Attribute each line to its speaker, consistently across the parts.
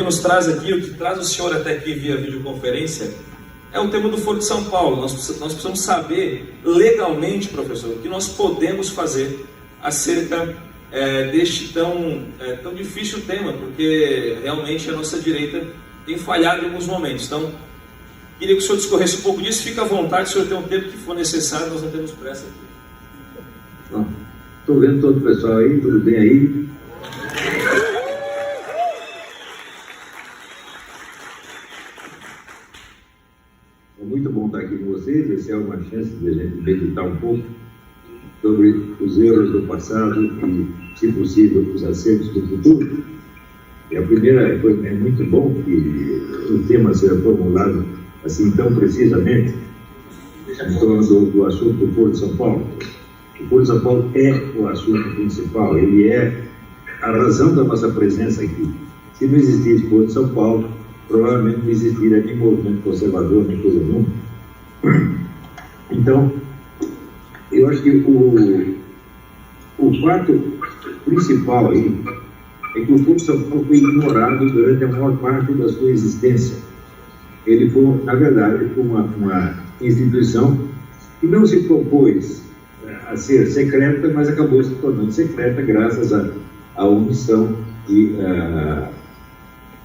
Speaker 1: nos traz aqui, o que traz o senhor até aqui via videoconferência, é o tema do Foro de São Paulo. Nós precisamos saber legalmente, professor, o que nós podemos fazer acerca deste tão difícil tema, porque realmente a nossa direita tem falhado em alguns momentos. Então, queria que o senhor discorresse um pouco disso. Fica à vontade, o senhor tem o tempo que for necessário, nós não temos pressa aqui.
Speaker 2: Estou vendo todo o pessoal aí, tudo bem aí? É muito bom estar aqui com vocês. Essa é uma chance de a gente meditar um pouco sobre os erros do passado e, se possível, os acertos do futuro. E a primeira é muito bom que o tema seja formulado assim tão precisamente em torno do assunto do Foro de São Paulo. O Foro de São Paulo é o assunto principal, ele é a razão da nossa presença aqui. Se não existisse o Foro de São Paulo, provavelmente não existiria nem movimento conservador, nem coisa nenhuma. Então, eu acho que o fato principal aí é que o Foro de São Paulo foi ignorado durante a maior parte da sua existência. Ele foi, na verdade, uma instituição que não se propôs a ser secreta, mas acabou se tornando secreta graças à omissão e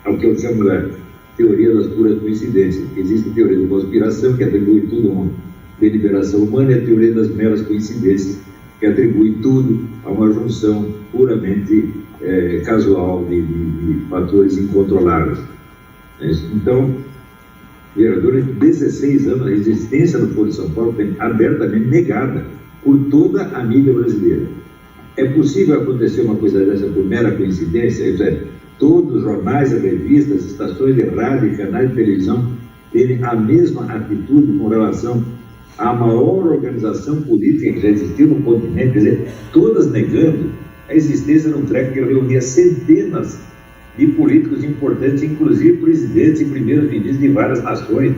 Speaker 2: ao que eu chamo de teoria das puras coincidências. Existe a teoria da conspiração, que atribui tudo a uma deliberação humana, e a teoria das meras coincidências, que atribui tudo a uma junção puramente casual de fatores incontroláveis. Então, durante 16 anos, a existência do Foro de São Paulo foi abertamente negada por toda a mídia brasileira. É possível acontecer uma coisa dessa por mera coincidência? Isso é, todos os jornais, revistas, estações de rádio e canais de televisão terem a mesma atitude com relação à maior organização política que já existiu no continente, quer dizer, todas negando a existência de um treco que reunia centenas de políticos importantes, inclusive presidentes e primeiros ministros de várias nações,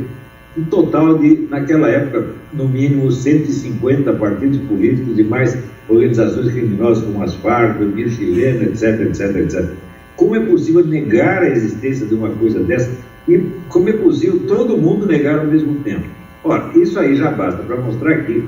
Speaker 2: um total de, naquela época, no mínimo 150 partidos políticos e mais organizações criminosas como as Farc, o Mir chileno, etc, etc, etc. Como é possível negar a existência de uma coisa dessa? E como é possível todo mundo negar ao mesmo tempo? Ora, isso aí já basta para mostrar que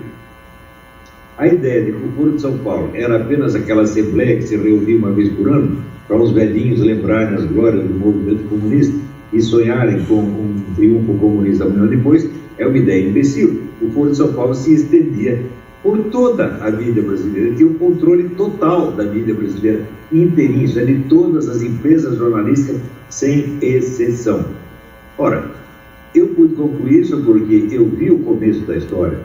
Speaker 2: a ideia de que o Foro de São Paulo era apenas aquela assembleia que se reunia uma vez por ano para os velhinhos lembrarem as glórias do movimento comunista e sonharem com um triunfo comunista amanhã depois, é uma ideia imbecil. O Foro de São Paulo se estendia por toda a mídia brasileira, tinha um controle total da mídia brasileira, inteirinho, de todas as empresas jornalísticas, sem exceção. Ora, eu pude concluir isso porque eu vi o começo da história.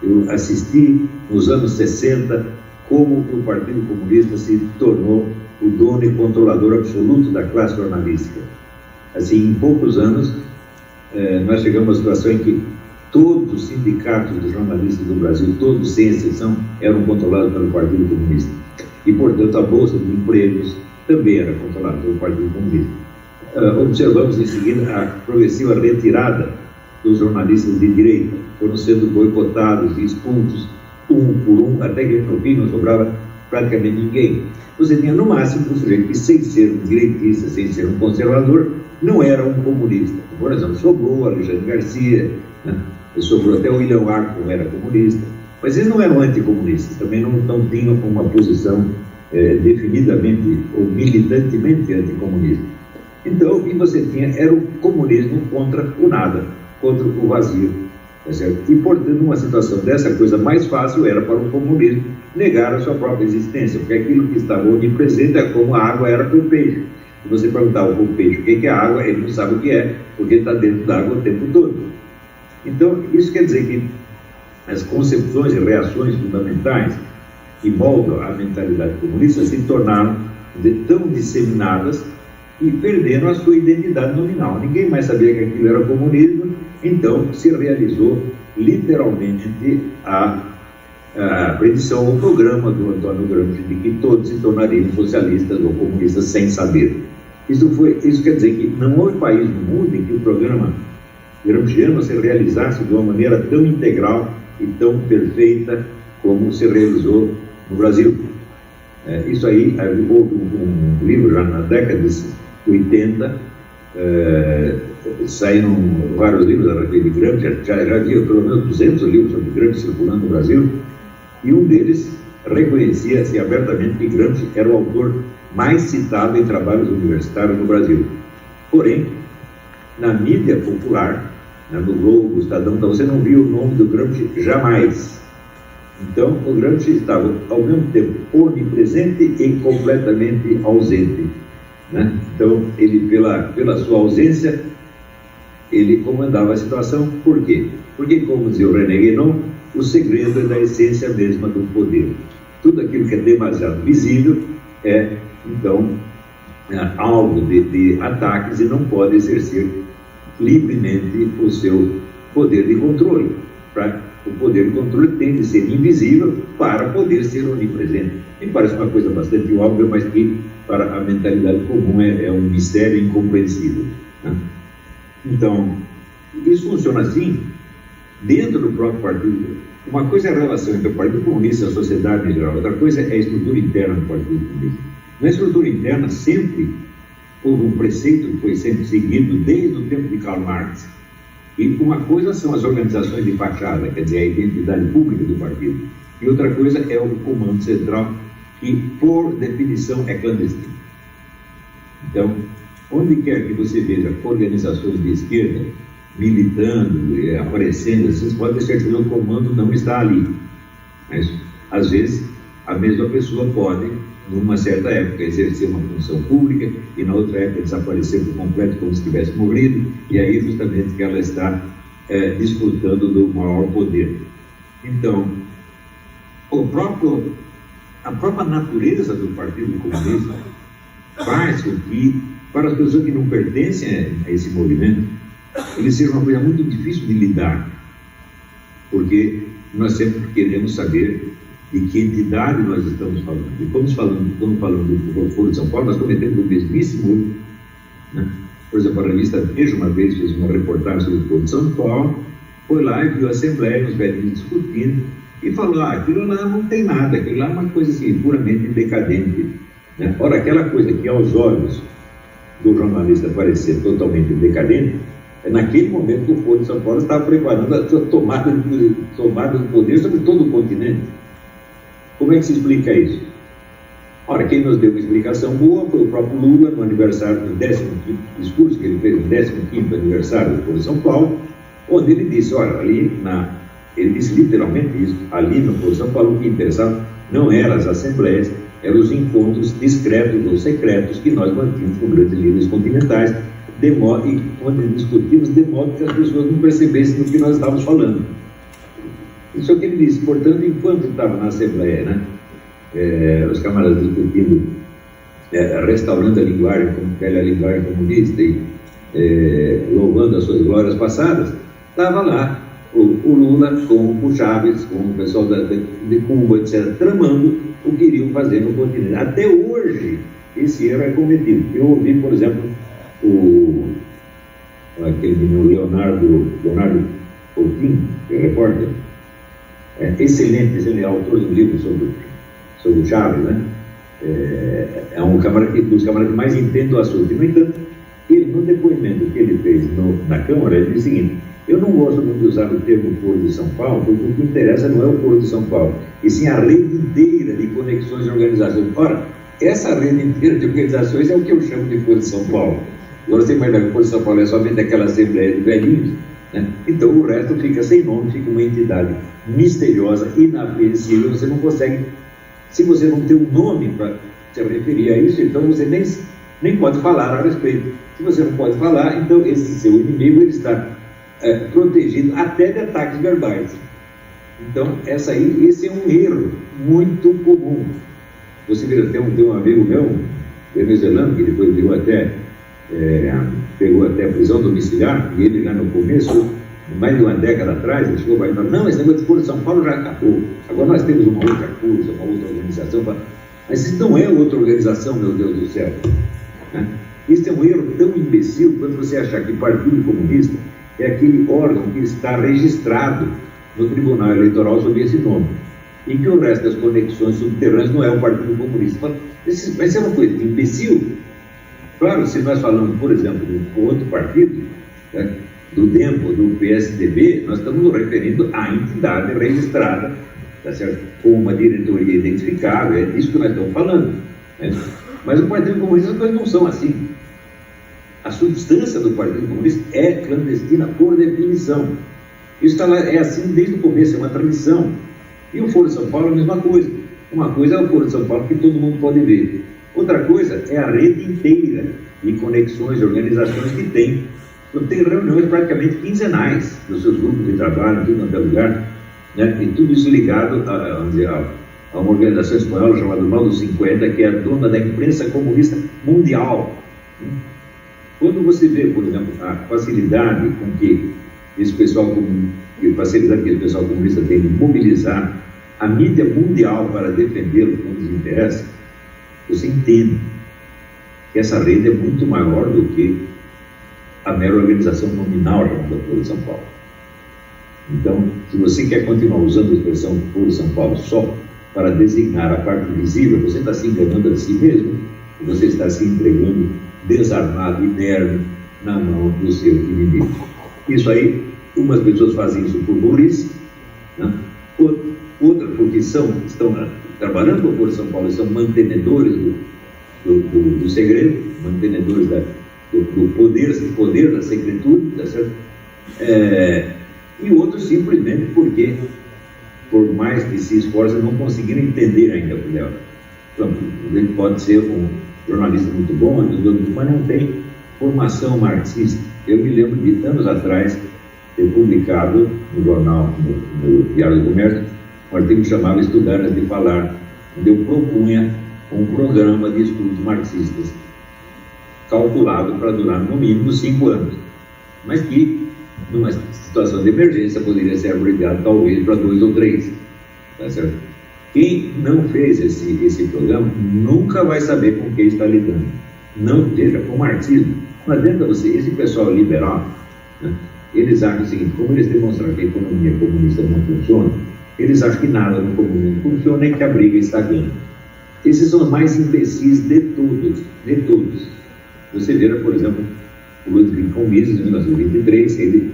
Speaker 2: Eu assisti, nos anos 60, como o Partido Comunista se tornou o dono e controlador absoluto da classe jornalística. Assim, em poucos anos, nós chegamos a uma situação em que todos os sindicatos de jornalistas do Brasil, todos sem exceção, eram controlados pelo Partido Comunista. E, portanto, a Bolsa de Empregos também era controlada pelo Partido Comunista. Observamos, em seguida, a progressiva retirada dos jornalistas de direita. Foram sendo boicotados e expulsos, um por um, até que, no fim, não sobrava praticamente ninguém. Você tinha, no máximo, um sujeito que, sem ser um direitista, sem ser um conservador, não era um comunista. Por exemplo, sobrou o Alexandre Garcia, né? Sobrou até o William Arco, era comunista, mas eles não eram anticomunistas, também não tinham uma posição definidamente ou militantemente anticomunista. Então, o que você tinha era o comunismo contra o nada, contra o vazio. Tá certo? E, portanto, numa situação dessa, a coisa mais fácil era para o comunismo negar a sua própria existência, porque aquilo que estava onipresente é como a água era para o peixe. Se você perguntar ao peixe o que é a água, ele não sabe o que é, porque ele está dentro da água o tempo todo. Então, isso quer dizer que as concepções e reações fundamentais que moldam a mentalidade comunista se tornaram tão disseminadas e perderam a sua identidade nominal. Ninguém mais sabia que aquilo era comunismo, então se realizou literalmente a predição ou programa do Antônio Gramsci de que todos se tornariam socialistas ou comunistas sem saber. Isso quer dizer que não houve país no mundo em que o programa gramsciano se realizasse de uma maneira tão integral e tão perfeita como se realizou no Brasil. Isso aí, houve um livro já na década de 80, saíram vários livros a respeito de Gramsci, já havia pelo menos 200 livros sobre Gramsci circulando no Brasil, e um deles reconhecia-se abertamente que Gramsci era o autor mais citado em trabalhos universitários no Brasil. Porém, na mídia popular, no Globo, Estadão, então você não viu o nome do Gramsci jamais. Então, o Gramsci estava, ao mesmo tempo, onipresente e completamente ausente, né? Então, ele, pela sua ausência, ele comandava a situação. Por quê? Porque, como dizia o René Guénon, o segredo é da essência mesma do poder. Tudo aquilo que é demasiado visível é, então, alvo de ataques e não pode exercer livremente o seu poder de controle. O poder de controle tem de ser invisível para poder ser onipresente. Me parece uma coisa bastante óbvia, mas que para a mentalidade comum é um mistério incompreensível, né? Então, isso funciona assim dentro do próprio partido. Uma coisa é a relação entre o Partido Comunista e a sociedade em geral, outra coisa é a estrutura interna do Partido Comunista. Na estrutura interna sempre houve um preceito que foi sempre seguido desde o tempo de Karl Marx. E uma coisa são as organizações de fachada, quer dizer, a identidade pública do partido. E outra coisa é o comando central, que, por definição, é clandestino. Então, onde quer que você veja organizações de esquerda militando, aparecendo, vocês podem ter certeza que o comando não está ali. Mas, às vezes, a mesma pessoa pode, numa certa época, exercer uma função pública e na outra época desaparecer por completo como se tivesse morrido, e aí justamente que ela está disputando do maior poder. Então, a própria natureza do Partido Comunista faz com que, para as pessoas que não pertencem a esse movimento, ele seja uma coisa muito difícil de lidar, porque nós sempre queremos saber de que entidade nós estamos falando. E quando falando do Foro de São Paulo, nós cometemos o mesmíssimo erro, né? Por exemplo, a revista Veja uma vez fez uma reportagem sobre o Foro de São Paulo, foi lá e viu a Assembleia, os velhinhos discutindo, e falou, aquilo lá não tem nada, aquilo lá é uma coisa assim, puramente decadente, né? Ora, aquela coisa que aos olhos do jornalista parecia totalmente decadente, é naquele momento que o Foro de São Paulo estava preparando a sua tomada de poder sobre todo o continente. Como é que se explica isso? Ora, quem nos deu uma explicação boa foi o próprio Lula, no aniversário do 15º discurso que ele fez, no 15º aniversário do Foro de São Paulo, onde ele disse, ele disse literalmente isso, ali no Foro de São Paulo, o que interessava não eram as assembleias, eram os encontros discretos ou secretos que nós mantínhamos com grandes líderes continentais, onde discutimos de modo que as pessoas não percebessem do que nós estávamos falando. Isso é o que ele disse. Portanto, enquanto estava na Assembleia, né, os camaradas discutindo, restaurando a linguagem comunista e louvando as suas glórias passadas, estava lá o Lula com o Chávez, com o pessoal de Cuba, etc., tramando o que iriam fazer no continente. Até hoje, esse erro é cometido. Eu ouvi, por exemplo, aquele menino Leonardo Coutinho, que é repórter, excelente, autor de um livro sobre o Chávez, né? É um dos camaradas que mais entende o assunto. No entanto, ele, no depoimento que ele fez na Câmara, ele disse o seguinte: eu não gosto muito de usar o termo Foro de São Paulo, porque o que interessa não é o Foro de São Paulo, e sim a rede inteira de conexões e organizações. Ora, essa rede inteira de organizações é o que eu chamo de Foro de São Paulo. Agora você imagina que o Foro de São Paulo é somente aquela assembleia de velhinhos, né? Então o resto fica sem nome, fica uma entidade misteriosa, inapreensível. Você não consegue, se você não tem um nome para se referir a isso, então você nem pode falar a respeito. Se você não pode falar, então esse seu inimigo ele está protegido até de ataques verbais. Então esse é um erro muito comum. Você vê, tem um amigo meu, venezuelano, que depois pegou até a prisão domiciliar, e ele já no começo, mais de uma década atrás, ele chegou para ele e falou: não, esse negócio de Foro de São Paulo já acabou, agora nós temos uma outra coisa, uma outra organização. Mas isso não é outra organização, meu Deus do céu, né? Isso é um erro tão imbecil quando você achar que o Partido Comunista é aquele órgão que está registrado no Tribunal Eleitoral sob esse nome, e que o resto das conexões subterrâneas não é o Partido Comunista. Mas isso é uma coisa de imbecil. Claro, se nós falamos, por exemplo, de outro partido, né, do DEM ou do PSDB, nós estamos nos referindo à entidade registrada, tá certo? Com uma diretoria identificável, é disso que nós estamos falando. Né? Mas o Partido Comunista, as coisas não são assim. A substância do Partido Comunista é clandestina por definição. Isso é assim desde o começo, é uma tradição. E o Foro de São Paulo é a mesma coisa. Uma coisa é o Foro de São Paulo que todo mundo pode ver. Outra coisa é a rede inteira de conexões, de organizações que tem. Então, tem reuniões praticamente quinzenais dos seus grupos de trabalho, tudo naquele lugar, né? E tudo isso ligado a uma organização espanhola chamada Mal dos 50, que é a dona da imprensa comunista mundial. Quando você vê, por exemplo, a facilidade com que esse pessoal comunista tem de mobilizar a mídia mundial para defendê-lo quando lhes interessa, você entende que essa rede é muito maior do que a mera organização nominal chamada Foro de São Paulo. Então, se você quer continuar usando a expressão Foro de São Paulo só para designar a parte visível, você está se enganando a si mesmo, e você está se entregando desarmado, inerme, na mão do seu inimigo. Isso aí, umas pessoas fazem isso por burrice, né? Outras porque estão trabalhando com o Foro de São Paulo, são mantenedores do segredo, mantenedores do poder da secretude, tá certo? E outros simplesmente porque, por mais que se esforcem, não conseguiram entender ainda o problema. Então, ele pode ser um jornalista muito bom, mas não tem formação marxista. Eu me lembro de anos atrás ter publicado no jornal, no Diário do Comércio, um artigo que chamava Estudar Antes de Falar, onde eu propunha um programa de estudos marxistas calculado para durar no mínimo 5 anos, mas que, numa situação de emergência, poderia ser abrigado talvez para 2 ou 3, tá certo? Quem não fez esse programa nunca vai saber com quem está lidando. Não veja, com o marxismo. Não adianta você, esse pessoal liberal, né, eles acham o seguinte: como eles demonstraram que a economia comunista não funciona, eles acham que nada no comunismo funciona e que a briga está ganhando. Esses são os mais imbecis de todos. Você vê, por exemplo, o Ludwig von Mises, em 1923, ele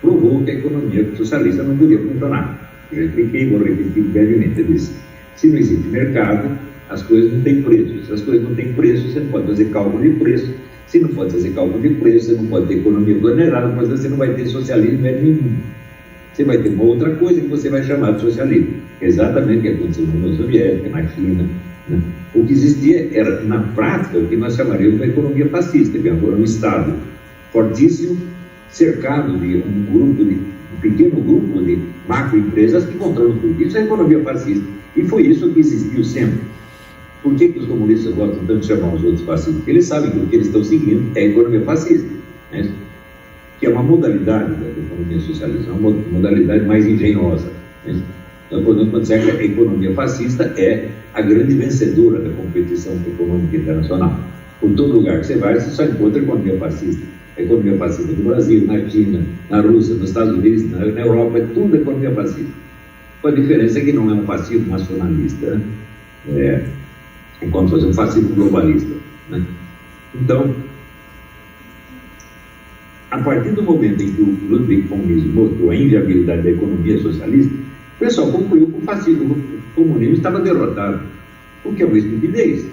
Speaker 2: provou que a economia socialista não podia funcionar. Eu já expliquei, vou repetir brevemente. Ele disse: se não existe mercado, as coisas não têm preço. Se as coisas não têm preço, você não pode fazer cálculo de preço. Se não pode fazer cálculo de preço, você não pode ter economia planeada, mas você não vai ter socialismo nenhum. Você vai ter uma outra coisa que você vai chamar de socialismo. Exatamente o que aconteceu na União Soviética, na China. Né? O que existia era, na prática, o que nós chamaríamos de economia fascista, que era um Estado fortíssimo, cercado de um pequeno grupo de macroempresas que controlam tudo. Isso é economia fascista. E foi isso que existiu sempre. Por que os comunistas gostam tanto de chamar os outros fascistas? Porque eles sabem que o que eles estão seguindo é a economia fascista, né? Que é uma modalidade da economia socialista, uma modalidade mais engenhosa. Né? Então, quando você acha que a economia fascista é a grande vencedora da competição econômica internacional. Por todo lugar que você vai, você só encontra a economia fascista. A economia fascista no Brasil, na China, na Rússia, nos Estados Unidos, na Europa, é tudo economia fascista. Com a diferença é que não é um fascismo nacionalista, né? É como fazer um fascismo globalista. Né? Então, a partir do momento em que o Ludwig von Mises mostrou a inviabilidade da economia socialista, o pessoal concluiu que o fascismo, o comunismo estava derrotado, o que é uma estupidez.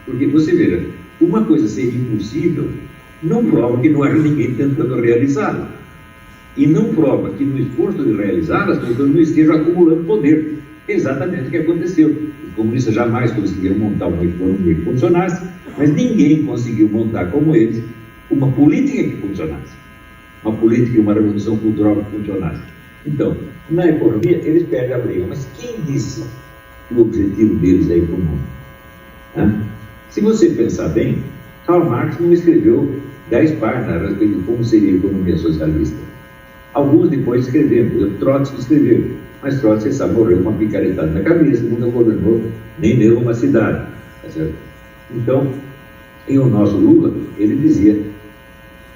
Speaker 2: Porque, você veja, uma coisa ser impossível não prova que não haja ninguém tentando realizá-la. E não prova que no esforço de realizá-la as pessoas não estejam acumulando poder. Exatamente o que aconteceu. Os comunistas jamais conseguiram montar uma economia que funcionasse, mas ninguém conseguiu montar como eles uma política que funcionasse. Uma política e uma revolução cultural que funcionasse. Então, na economia, eles perdem a briga. Mas quem disse que o objetivo deles é econômico? Se você pensar bem, Karl Marx não escreveu 10 páginas a respeito de como seria a economia socialista. Alguns depois escreveram, por exemplo, Trotsky escreveu, mas Trotsky sabe, morreu com uma picaretada na cabeça, nunca governou nem mesmo uma cidade. Tá certo? Então, e o nosso Lula, ele dizia,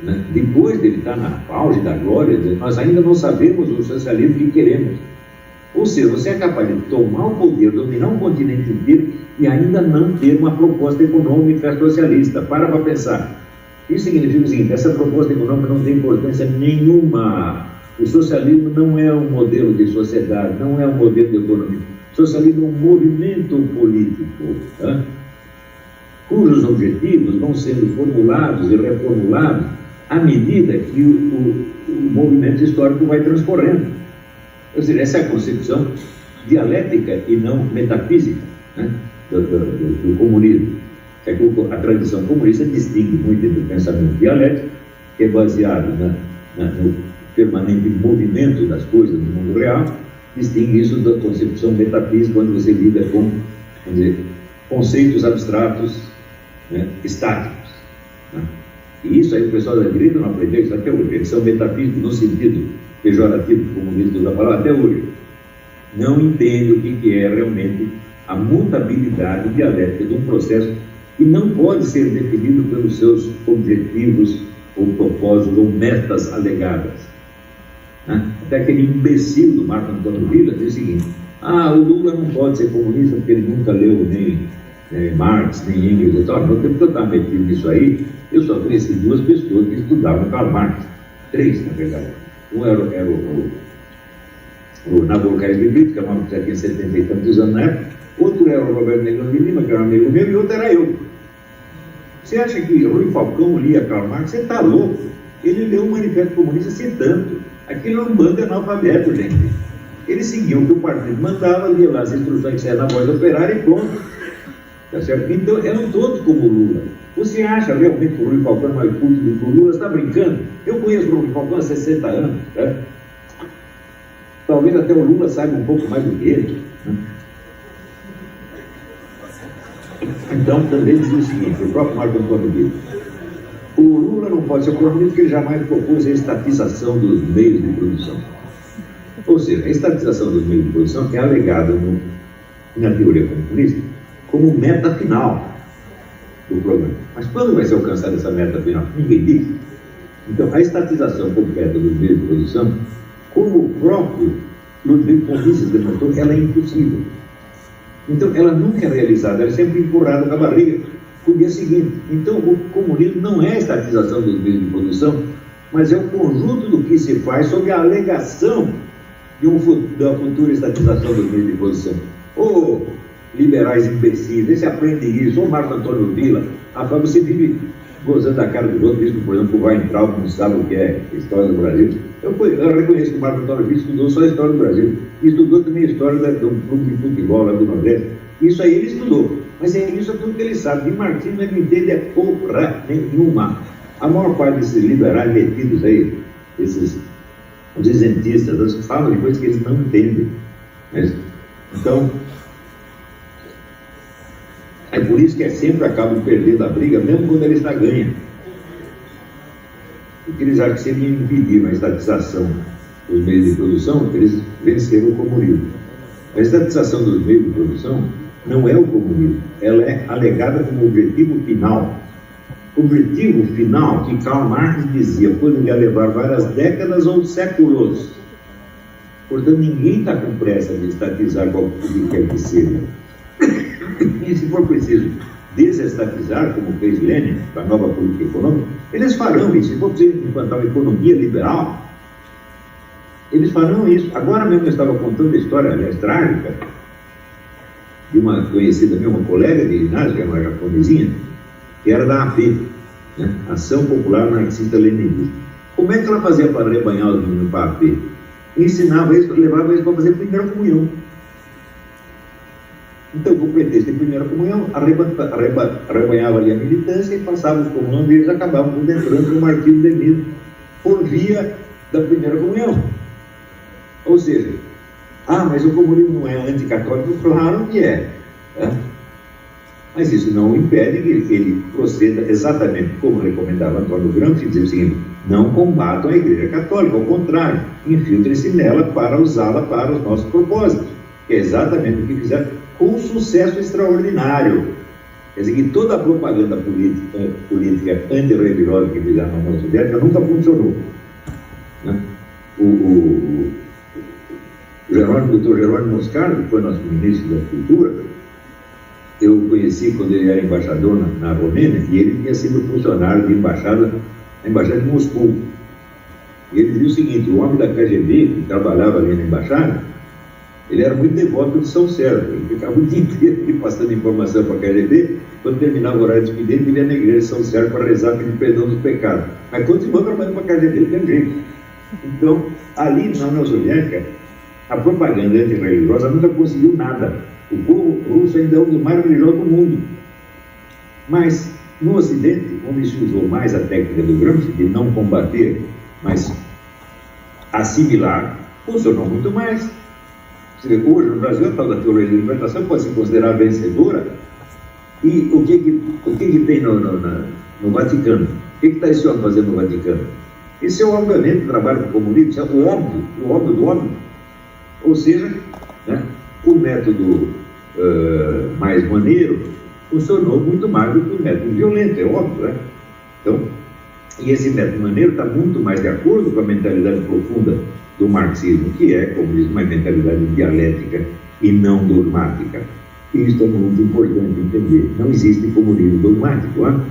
Speaker 2: né, depois dele estar na auge da glória, nós ainda não sabemos o socialismo que queremos. Ou seja, você é capaz de tomar o poder, dominar um continente inteiro e ainda não ter uma proposta econômica socialista. Para pensar. Isso significa o seguinte: essa proposta econômica não tem importância nenhuma. O socialismo não é um modelo de sociedade, não é um modelo de economia. O socialismo é um movimento político, tá? Cujos objetivos vão sendo formulados e reformulados à medida que o movimento histórico vai transcorrendo. Ou seja, essa é a concepção dialética e não metafísica, né, do comunismo. É que a tradição comunista distingue muito entre o pensamento dialético, que é baseado no permanente movimento das coisas no mundo real, distingue isso da concepção metafísica, quando você lida com, vamos dizer, conceitos abstratos, né, estáticos, né? E isso aí o pessoal da direita não aprendeu isso até hoje. Eles são metafísicos no sentido pejorativo, como o ministro usa a palavra, até hoje. Não entende o que é realmente a mutabilidade dialética de um processo que não pode ser definido pelos seus objetivos ou propósitos ou metas alegadas, né? Até aquele imbecil do Marco Antônio Villa diz o seguinte: o Lula não pode ser comunista porque ele nunca leu nem Marx, nem Engels e tal. No tempo que eu estava metido nisso aí, eu só conheci duas pessoas que estudavam Karl Marx. Três, na verdade. Um era o Nabucodonosor de Brito, que é uma que já tinha 70 e tantos anos na época. Outro era o Roberto Negrão de Lima, que era um amigo meu, e outro era eu. Você acha que Rui Falcão lia Karl Marx? Você está louco. Ele leu o Manifesto Comunista citando. Aquilo era um bando de analfabeto, gente. Ele seguiu o que o partido mandava, lia lá as instruções que saíam na voz operária e pronto. Tá certo? Então, eram todos como Lula. Você acha realmente que o Rui Falcão é mais culto do que o Lula? Você está brincando? Eu conheço o Rui Falcão há 60 anos. Tá? Talvez até o Lula saiba um pouco mais do que ele. Né? Então, também diz o seguinte: o próprio Marco Antônio Villa: o Lula não pode ser comunista porque ele jamais propôs a estatização dos meios de produção. Ou seja, a estatização dos meios de produção é alegada na teoria comunista como meta final do programa. Mas quando vai ser alcançada essa meta final? Ninguém diz. Então, a estatização completa dos meios de produção, como o próprio Ludwig von Mises demonstrou, ela é impossível. Então, ela nunca é realizada, ela é sempre empurrada com a barriga para o dia seguinte. Então, o comunismo não é a estatização dos meios de produção, mas é o conjunto do que se faz sob a alegação da futura estatização dos meios de produção. Liberais imbecis, vê se aprende isso. Ou Marco Antônio Villa, você vive gozando da cara dos outros, por exemplo, vai entrar, não sabe o que é a história do Brasil. Eu reconheço que o Marco Antônio Villa estudou só a história do Brasil, e estudou também a história do clube de futebol lá do Nordeste. Isso aí ele estudou, mas é isso tudo que ele sabe. De marxismo ele não entende porra nenhuma. A maior parte desses liberais metidos aí, esses isentistas, eles falam de coisas que eles não entendem. Então, é por isso que sempre acabam perdendo a briga, mesmo quando eles está ganha. Porque eles acham que se eles impediram a estatização dos meios de produção, eles venceram o comunismo. A estatização dos meios de produção não é o comunismo, ela é alegada como objetivo final. Objetivo final que Karl Marx dizia poderia levar várias décadas ou séculos. Portanto, ninguém está com pressa de estatizar qualquer que quer que seja. E se for preciso desestatizar, como fez Lenin, com a nova política econômica, eles farão isso. Se for preciso implantar uma economia liberal, eles farão isso. Agora mesmo eu estava contando a história, aliás, trágica, de uma conhecida minha, uma colega de ginásio, que é uma japonesinha, que era da AP, né? Ação Popular Marxista-Leninista. Como é que ela fazia para arrebanhar os meninos para a AP? Ensinava eles, levava eles para fazer a primeira comunhão. Então, com o pretexto de primeira comunhão, arrebanhava ali a militância e passava os comunhões e eles acabavam entrando no marxismo-leninismo por via da primeira comunhão. Ou seja, mas o comunismo não é anticatólico? Claro que é. Né? Mas isso não impede que ele proceda exatamente como recomendava Antônio Gramsci, dizer o seguinte: não combatam a Igreja Católica, ao contrário, infiltrem-se nela para usá-la para os nossos propósitos, que é exatamente o que fizeram com um sucesso extraordinário. Quer dizer que toda a propaganda política antirreligiosa que fizeram na União Soviética nunca funcionou. Né? O O Dr. Jerônimo Moscardo, que foi nosso ministro da Cultura, eu o conheci quando ele era embaixador na Romênia, e ele tinha sido funcionário de embaixada, na embaixada de Moscou. E ele dizia o seguinte: o homem da KGB, que trabalhava ali na embaixada, ele era muito devoto de São Sérgio. Ele ficava o dia inteiro passando informação para a KGB. Quando terminava o horário de expediente, ele ia na igreja de São Sérgio para rezar pelo perdão dos pecados. Mas continuou trabalhando para a KGB, não tem jeito. Então, ali na União Soviética, a propaganda antirreligiosa nunca conseguiu nada. O povo russo ainda é o mais religioso do mundo. Mas, no Ocidente, onde se usou mais a técnica do Gramsci, de não combater, mas assimilar, funcionou muito mais. Hoje, no Brasil, a tal da teoria da libertação pode se considerar vencedora. E o que tem no Vaticano? O que está esse homem fazendo no Vaticano? Esse é, obviamente, o trabalho do comunismo, isso é o óbvio do óbvio. Ou seja, né, o método mais maneiro funcionou muito mais do que o método violento, é óbvio, né? Então, e esse método maneiro está muito mais de acordo com a mentalidade profunda do marxismo, que é, como diz, uma mentalidade dialética e não dogmática. E isso é muito importante entender. Não existe comunismo dogmático. Hein?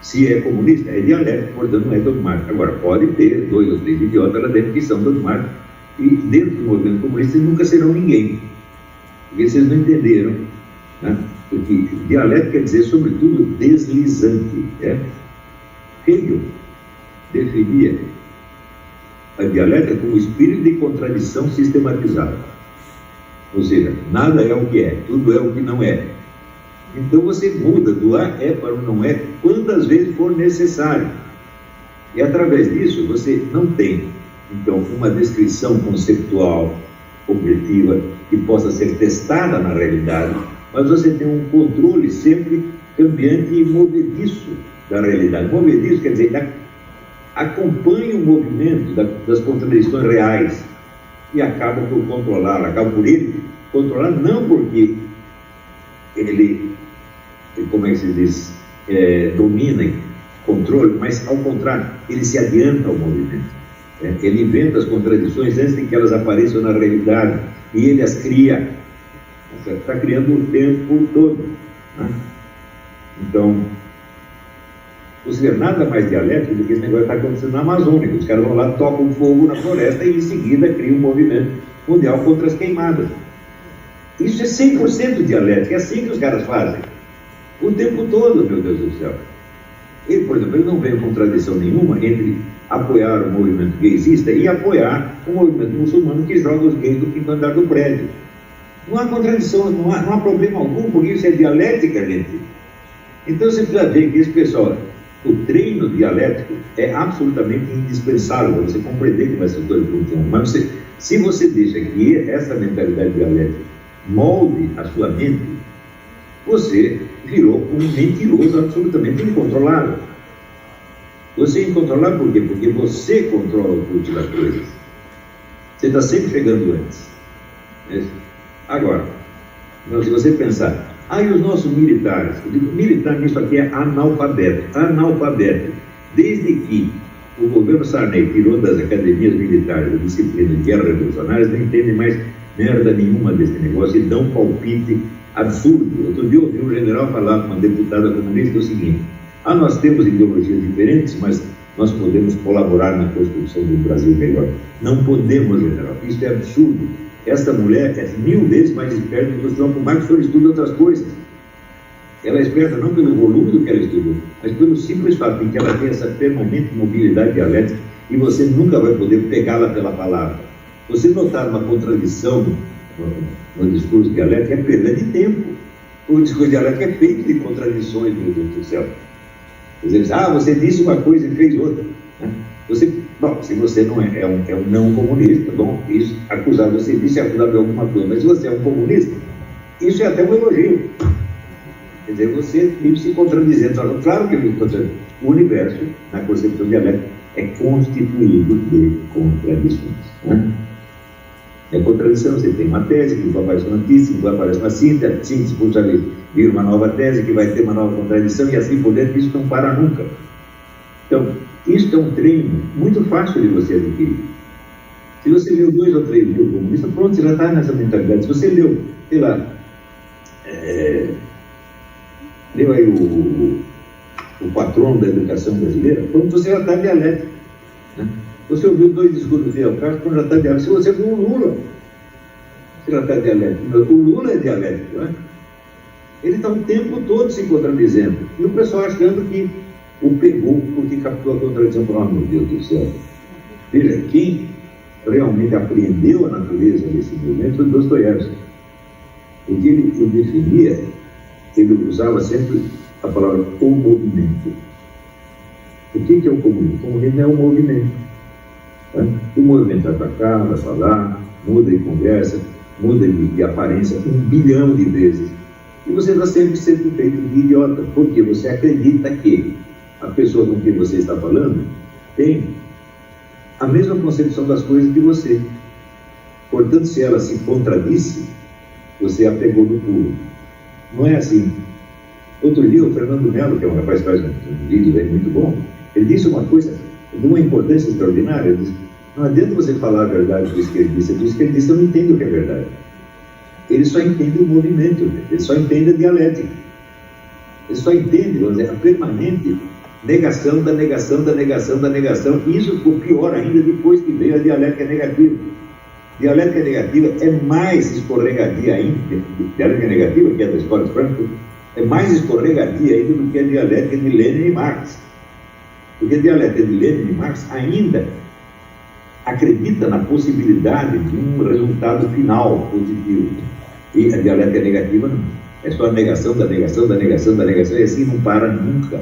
Speaker 2: Se é comunista, é dialético, portanto não é dogmático. Agora, pode ter 2 ou 3 idiotas lá dentro que são dogmáticos, e dentro do movimento comunista eles nunca serão ninguém. Porque vocês não entenderam, né? Porque dialético quer dizer, sobretudo, deslizante. Hegel definia a dialética como espírito de contradição sistematizado. Ou seja, nada é o que é, tudo é o que não é. Então você muda do é para o não é quantas vezes for necessário. E através disso você não tem, então, uma descrição conceptual, objetiva, que possa ser testada na realidade, mas você tem um controle sempre cambiante e movediço da realidade. Movediço quer dizer, acompanha o movimento das contradições reais e acaba por controlar, acaba por ele controlar, não porque ele, como é que se diz, domina, controle, mas ao contrário, ele se adianta ao movimento. Ele inventa as contradições antes de que elas apareçam na realidade e ele as cria. Está criando o tempo todo. Né? Então, ou seja, nada mais dialético do que esse negócio que está acontecendo na Amazônia. Os caras vão lá, tocam fogo na floresta e em seguida criam um movimento mundial contra as queimadas. Isso é 100% dialético, é assim que os caras fazem. O tempo todo, meu Deus do céu. Ele, por exemplo, ele não vê contradição nenhuma entre apoiar o movimento gaysista e apoiar o movimento muçulmano que joga os gays do quinto andar do prédio. Não há contradição, não há problema algum, porque isso é dialética, gente. Então você precisa ver que esse pessoal, o treino dialético é absolutamente indispensável para você compreender como essas coisas funcionam. Mas se você deixa que essa mentalidade dialética molde a sua mente, você virou um mentiroso absolutamente incontrolável. Você é incontrolável por quê? Porque você controla o curso das coisas. Você está sempre chegando antes. Agora, então, se você pensar, e os nossos militares? Eu digo, militar nisso aqui é analfabeto. Analfabeto. Desde que o governo Sarney tirou das academias militares a disciplina de guerra revolucionária, não entendem mais merda nenhuma desse negócio e dão palpite absurdo. Outro dia eu ouvi um general falar com uma deputada comunista o seguinte: nós temos ideologias diferentes, mas nós podemos colaborar na construção de um Brasil melhor. Não podemos, general. Isso é absurdo. Esta mulher é 1000 vezes mais esperta do que o senhor, por mais que o senhor estude outras coisas. Ela é esperta não pelo volume do que ela estudou, mas pelo simples fato de que ela tem essa permanente mobilidade dialética e você nunca vai poder pegá-la pela palavra. Você notar uma contradição no discurso dialético é perda de tempo. O discurso dialético é feito de contradições, meu Deus do céu. Quer dizer, você disse uma coisa e fez outra. Né? Se você não é um não comunista, bom, isso, acusar você disso é acusar de alguma coisa, mas se você é um comunista, isso é até um elogio. Quer dizer, você vive se contradizendo. Claro que ele contradiz. O universo, na concepção dialética, é constituído de contradições. Né? É contradição, você tem uma tese, que vai aparecer uma antítese, que vai aparecer uma síntese, puxa ali, vira uma nova tese, que vai ter uma nova contradição, e assim por dentro, isso não para nunca. Então, isso é um treino muito fácil de você adquirir. Se você leu 2 ou 3 livros comunistas, pronto, você já está nessa mentalidade. Se você leu, sei lá, leu aí o patrono da educação brasileira, pronto, você já está dialético. Né? Você ouviu 2 discursos do Fidel Castro, pronto, já está dialético. Se você viu o Lula, você já está dialético. O Lula é dialético, né? Ele está o tempo todo se contradizendo. E o pessoal achando que o pegou porque captou a contradição. Pelo amor de Deus do céu. Veja, quem realmente apreendeu a natureza desse movimento foi Dostoiévski. Porque ele o definia, ele usava sempre a palavra o movimento. O que é o comunismo? O comunismo é um movimento. Né? O movimento vai para cá, vai para lá, muda de conversa, muda de aparência 1 bilhão de vezes. E você está sempre sendo feito de idiota, porque você acredita que a pessoa com quem você está falando tem a mesma concepção das coisas que você. Portanto, se ela se contradisse, você a pegou no pulo. Não é assim. Outro dia, o Fernando Melo, que é um rapaz que faz um vídeo aí muito bom, ele disse uma coisa de uma importância extraordinária. Ele disse: não adianta você falar a verdade para o esquerdista, porque o esquerdista não entende o que é verdade. Ele só entende o movimento, ele só entende a dialética. Ele só entende, vamos dizer, a permanente negação da negação da negação da negação. E isso ficou pior ainda depois que veio a dialética negativa. Dialética negativa é mais escorregadia ainda, dialética negativa, que é da escola de Frankfurt, é mais escorregadia ainda do que a dialética de Lenin e Marx. Porque a dialética de Lenin e Marx ainda acredita na possibilidade de um resultado final positivo. E a dialética negativa não. É só a negação da negação da negação da negação, e assim não para nunca.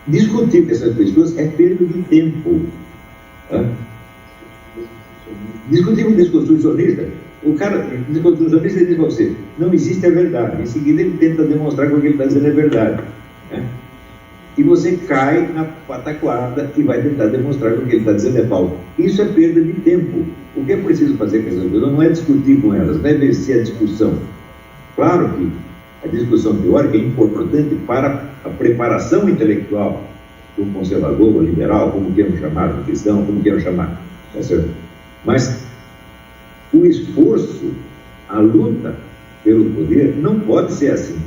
Speaker 2: Discutir com essas pessoas é perda de tempo. Discutir com um discursionista, o cara, o discursionista diz para você: não existe a verdade. Em seguida ele tenta demonstrar que o que ele está dizendo é verdade. E você cai na pataquada e vai tentar demonstrar que o que ele está dizendo é falso. Isso é perda de tempo. O que é preciso fazer com essas pessoas não é discutir com elas, não é vencer a discussão. Claro que a discussão teórica é importante para a preparação intelectual do conservador, ou liberal, como queiram chamar, do cristão, como queiram chamar. Tá certo? Mas o esforço, a luta pelo poder não pode ser assim.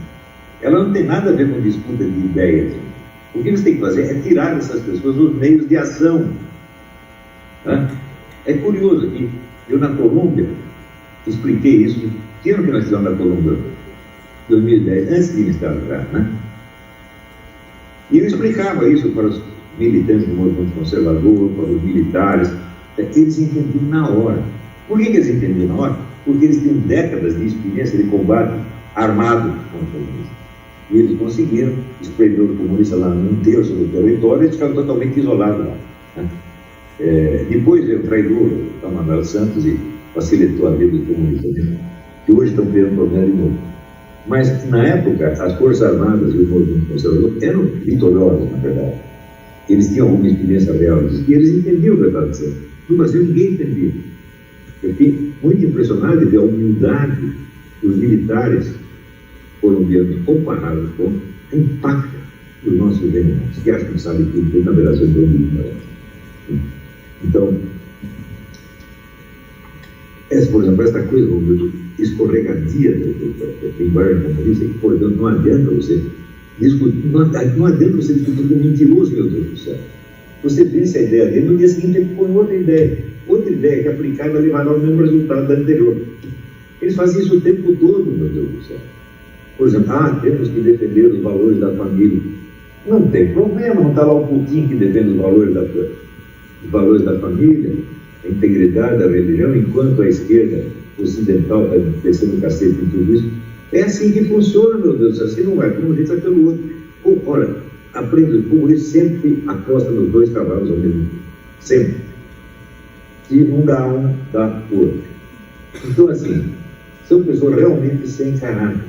Speaker 2: Ela não tem nada a ver com disputa de ideias. O que você tem que fazer é tirar dessas pessoas os meios de ação. É curioso que eu, na Colômbia, expliquei isso. Que ano que nós fizemos na Colômbia? 2010, antes de me estar lá, né? E eu explicava isso para os militantes do movimento conservador, para os militares. Eles entendiam na hora. Por que eles entendiam na hora? Porque eles tinham décadas de experiência de combate armado contra o comunismo. E eles conseguiram espremer o comunista lá num terço do território, e eles ficaram totalmente isolados lá. Né? Depois veio o traidor, o Manuel Santos, e facilitou a vida dos comunistas, né? Que hoje estão criando problema de novo. Mas, na época, as Forças Armadas e o movimento conservador eram vitoriosos, na verdade. Eles tinham alguma experiência real, e eles entendiam o que eu estava dizendo. No Brasil, ninguém entendia. Eu fiquei muito impressionado de ver a humildade dos militares colombianos comparados com a empáfia dos nossos generais, que acham que sabem tudo, tem na verdade do mundo. Então, por exemplo, essa coisa escorregadia da linguagem comunista, que, por exemplo, não adianta você discutir, não adianta você discutir com um mentiroso, meu Deus do céu. Você vence a ideia dele, no dia seguinte ele põe outra ideia que aplicada levará ao mesmo resultado da anterior. Eles fazem isso o tempo todo, meu Deus do céu. Por exemplo, temos que defender os valores da família. Não tem problema, não está lá o Putin que defende os valores da família, a integridade da religião, enquanto a esquerda ocidental está descendo o cacete em tudo isso. É assim que funciona, meu Deus, assim não vai, como diz pelo outro. Olha, aprenda, o comunista sempre aposta nos 2 cavalos ao mesmo tempo. Sempre. Se um dá o outro. Então, assim, são pessoas realmente sem caráter.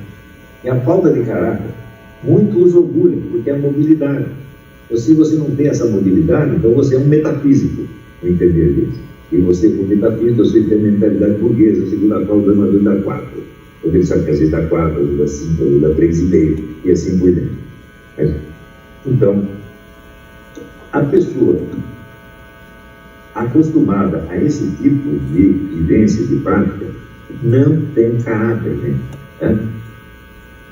Speaker 2: E a falta de caráter, muito os orgulha, porque é a mobilidade. Então, se você não tem essa mobilidade, então você é um metafísico, no entender disso. E você, como metafísico, você tem a mentalidade burguesa, segundo a qual o dama dá 4. Porque ele sabe que às vezes dá 4, às vezes dá 5, às vezes dá 3,5, e assim por diante. Então, a pessoa acostumada a esse tipo de vivência, de prática, não tem caráter, gente. Né?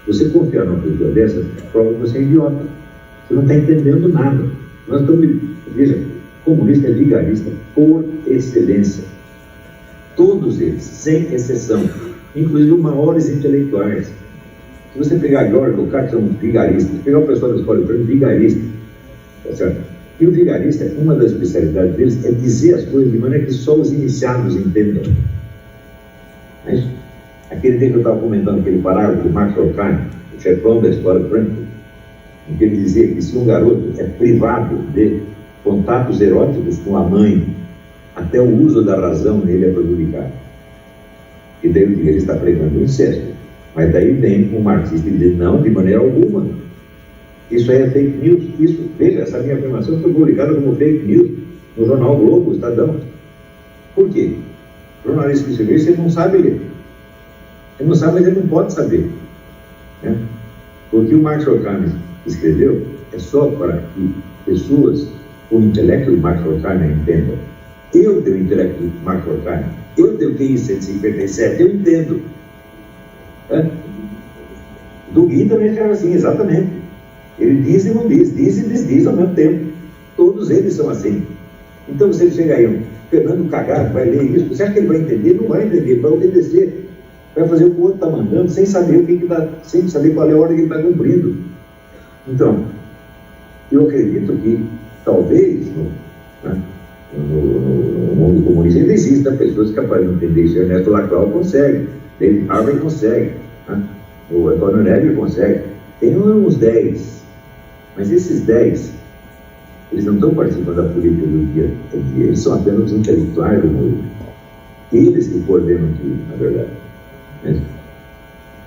Speaker 2: Você confiar numa pessoa dessa, prova que você é idiota. Você não está entendendo nada. Nós estamos, veja, comunista é vigarista por excelência. Todos eles, sem exceção, inclusive os maiores intelectuais. Se você pegar George Lukács, são vigaristas. Se pegar o pessoal da escola, são vigaristas. Tá certo? E o vigarista, uma das especialidades deles é dizer as coisas de maneira que só os iniciados entendam. É isso? Aquele dia que eu estava comentando aquele parágrafo do Max Horkheim, o chefão da escola de Frankfurt, em que ele dizia que se um garoto é privado de contatos eróticos com a mãe, até o uso da razão nele é prejudicado. E daí ele está pregando o incesto. Mas daí vem um marxista e diz, não, de maneira alguma. Isso aí é fake news. Isso, veja, essa minha afirmação foi publicada como fake news no jornal Globo, o Estadão. Por quê? O jornalista que escreveu isso, ele não sabe ler. Ele não sabe, mas ele não pode saber. Né? Porque o Max Horkheim escreveu é só para que pessoas com o intelecto do Max Horkheim entendam. Eu tenho o intelecto do Max Horkheim, eu tenho o QI 157, eu entendo. Do Gui também era assim, exatamente. Ele diz e não diz, diz e desdiz ao mesmo tempo. Todos eles são assim. Então, se ele chegar aí, Fernando cagado, vai ler isso, você acha que ele vai entender? Não vai entender, vai obedecer. Vai fazer o que o outro está mandando, sem saber o que está, sem saber qual é a ordem que ele está cumprindo. Então, eu acredito que, talvez, no mundo comunista ainda existam pessoas capazes de entender isso. Ernesto Laclau consegue, David Harvey consegue, né? O Antônio Negri consegue. Tem uns 10, mas esses 10, eles não estão participando da política do dia a dia, eles são apenas os intelectuais do mundo. Eles que coordenam tudo, na verdade. Né?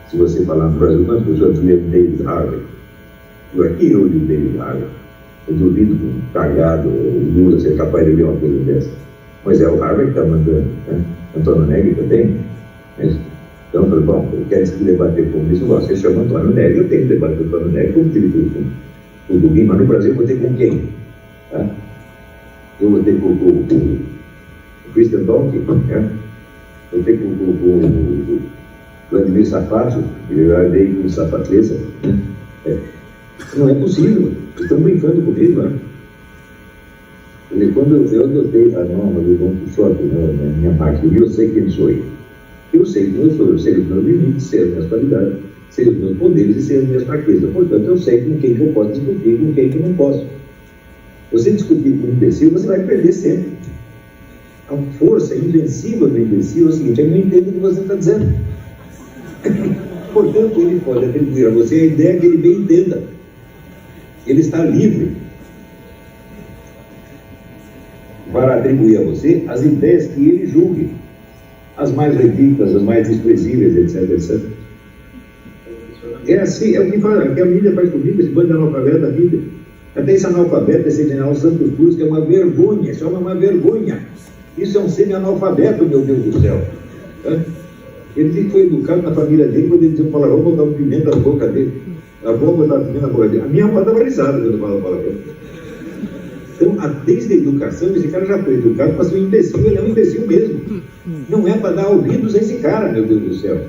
Speaker 2: Se você falar no Brasil, as pessoas leem David Harvey. Eu aqui eu li o David Harvey. Eu duvido que um cagado, o Lula, ser capaz de ler uma coisa dessa. Mas é o Harvey que está mandando, né? Antônio Negri também. Né? Então eu falei, bom, eu quero debater com isso. Você chama Antônio Negri, eu tenho que debater com Antônio Negri, como tive com o Duguin, mas no Brasil eu vou ter com quem? Tá? Eu vou ter com o Christian Donkey, né? Eu tenho com o Vladimir Safato, que eu dei com o Safatesa. Né? Não é possível, estão brincando comigo, né? Quando eu adotei a norma do Dom Quixote na minha máquina, eu sei quem sou eu. Eu sei quem eu sou, eu sei os meus limites, sei as minhas qualidades, sei os meus poderes e sei as minhas fraquezas. Portanto, eu sei com quem que eu posso discutir e com quem que não posso. Você discutir com um imbecil, você vai perder sempre. A força invencível do imbecil é o seguinte, ele não entende o que você está dizendo. Portanto, ele pode atribuir a você a ideia que ele bem entenda. Ele está livre para atribuir a você as ideias que ele julgue, as mais ridículas, as mais desprezíveis, etc, etc. É assim, é o que a mídia faz comigo, esse bando de analfabeto da mídia. Até esse analfabeto, esse general Santos Cruz, que é uma vergonha, isso é uma vergonha. Isso é um semi-analfabeto, meu Deus do céu. Ele foi educado na família dele, quando ele dizia palavrão, botar um pimenta na boca dele. A avó botava pimenta na boca dele. A minha avó estava risada quando eu falava palavrão. Então, desde a educação, esse cara já foi educado para ser um imbecil, ele é um imbecil mesmo. Não é para dar ouvidos a esse cara, meu Deus do céu.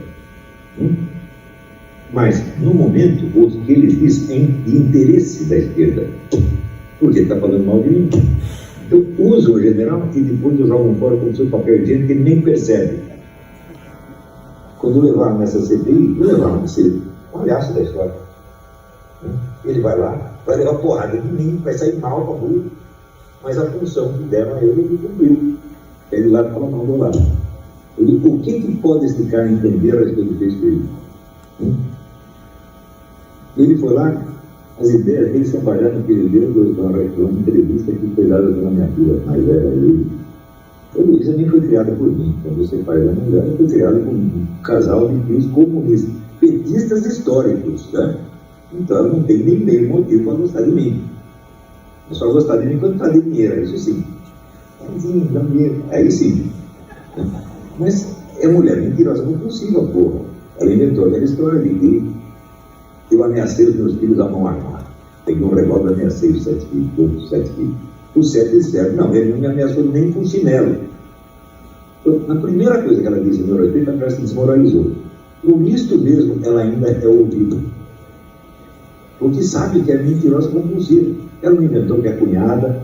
Speaker 2: Mas, no momento, o que ele diz é de interesse da esquerda, porque ele está falando mal de mim. Então, usa o general e depois o jogam fora com o seu papel higiênico que ele nem percebe. Quando levaram nessa CPI, levaram a ser um palhaço da história. Ele vai lá, vai levar porrada de mim, vai sair mal para burro, mas a função que deram a ele cumpriu. Ele lá fala mal do lado. O que pode esse cara entender a respeito do que ele fez? Ele foi lá, as ideias dele são baseadas naquele livro uma entrevista que foi dada pela minha filha mais velha, Luísa. A Luísa nem foi criada por mim, quando você faz a mulher, ela foi criada por um casal de filhos comunistas, petistas históricos, né? Então ela não tem nem meio motivo para gostar de mim. É só gostar de mim quando está de dinheiro, isso sim. Aí sim. Mas é mulher mentirosa, compulsiva, porra. Ela inventou aquela história de que eu ameacei os meus filhos à mão armada. Peguei um revólver e ameacei os 7 filhos, todos os 7 filhos. O certo é certo. Não, ele não me ameaçou nem com chinelo. Então, a primeira coisa que ela disse em 1980, parece que desmoralizou. Por isso mesmo, ela ainda é ouvida. Porque sabe que é mentirosa compulsiva. Ela não inventou que é cunhada,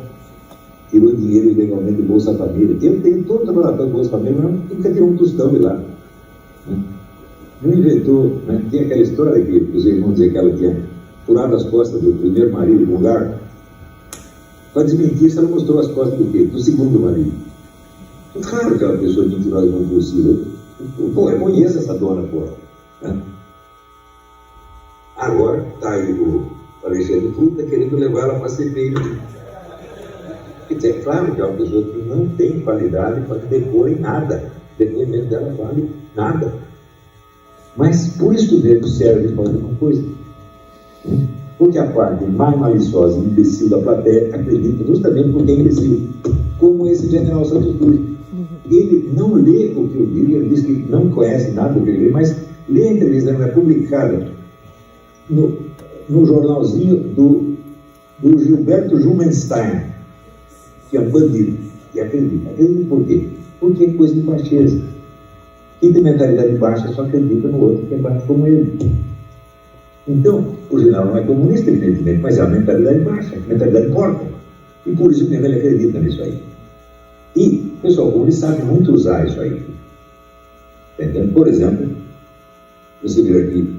Speaker 2: tirou dinheiro ilegalmente do Bolsa Família. Eu tenho todo o relatório do Bolsa Família, mas nunca tirou um tostão de lá. Não inventou, né? Tem aquela história que os irmãos diziam que ela tinha furado as costas do primeiro marido, do lugar. Para desmentir isso, ela mostrou as costas do quê? Do segundo marido. Claro que é uma pessoa mentirosa compulsiva. Pô, eu conheço essa dona, porra. Né? Agora, está aí o Alexandre Fruta querendo levar ela para a CPI. Quer dizer, é claro que é uma pessoa que não tem qualidade para depor em nada. O depoimento dela vale nada. Mas por isso mesmo serve para alguma coisa. Porque a parte mais maliciosa e imbecil da plateia acredita justamente porque é imbecil. Como esse general Santos Cruz. Ele não lê o que eu digo, ele diz que não conhece nada do que ele lê, mas lê a entrevista, ela é publicada no jornalzinho do Gilberto Jumenstein, que é um bandido, e acredita. Acredita por quê? Porque é coisa de baixeza. Quem tem mentalidade baixa só acredita no outro que é baixo como ele. Então, o general não é comunista, evidentemente, mas é a mentalidade baixa, a mentalidade porca. E por isso mesmo ele acredita nisso aí. E o pessoal comunista sabe muito usar isso aí. Entendeu? Por exemplo, você vê aqui,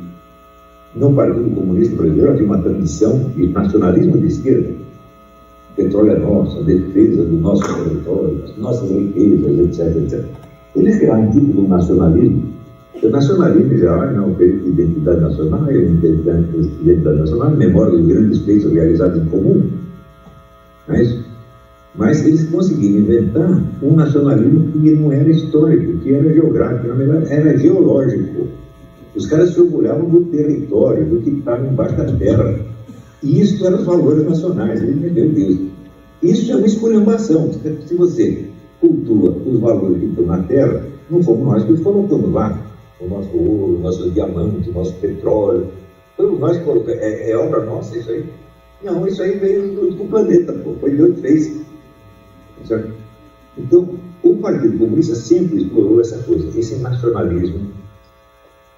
Speaker 2: no Partido Comunista Brasileiro havia uma tradição de nacionalismo de esquerda. O petróleo é nosso, a defesa do nosso território, as nossas riquezas, etc, etc. Eles criaram um tipo de nacionalismo. O nacionalismo já não é identidade nacional, é identidade nacional, memória dos grandes feitos realizados em comum. Não é isso? Mas eles conseguiram inventar um nacionalismo que não era histórico, que era geográfico, na verdade era geológico. Os caras se orgulhavam do território, do que estava embaixo da terra. E isso eram os valores nacionais. Meu Deus, isso é uma esculhambação. Se você cultua os valores que estão na terra, não fomos nós que colocamos lá. O nosso ouro, o nosso diamante, o nosso petróleo. Fomos nós que colocamos. É obra nossa isso aí? Não, isso aí veio do planeta, pô. Foi Deus que fez. Certo? Então, o Partido Comunista sempre explorou essa coisa, esse nacionalismo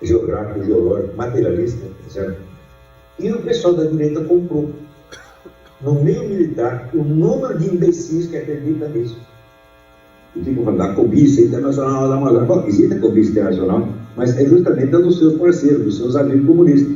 Speaker 2: geográfico, geológico, materialista, certo? E o pessoal da direita comprou, no meio militar, o número de imbecis que acreditam nisso. E ficam falando da cobiça internacional da Amazônia. Bom, existe a cobiça internacional, mas é justamente a dos seus parceiros, dos seus amigos comunistas.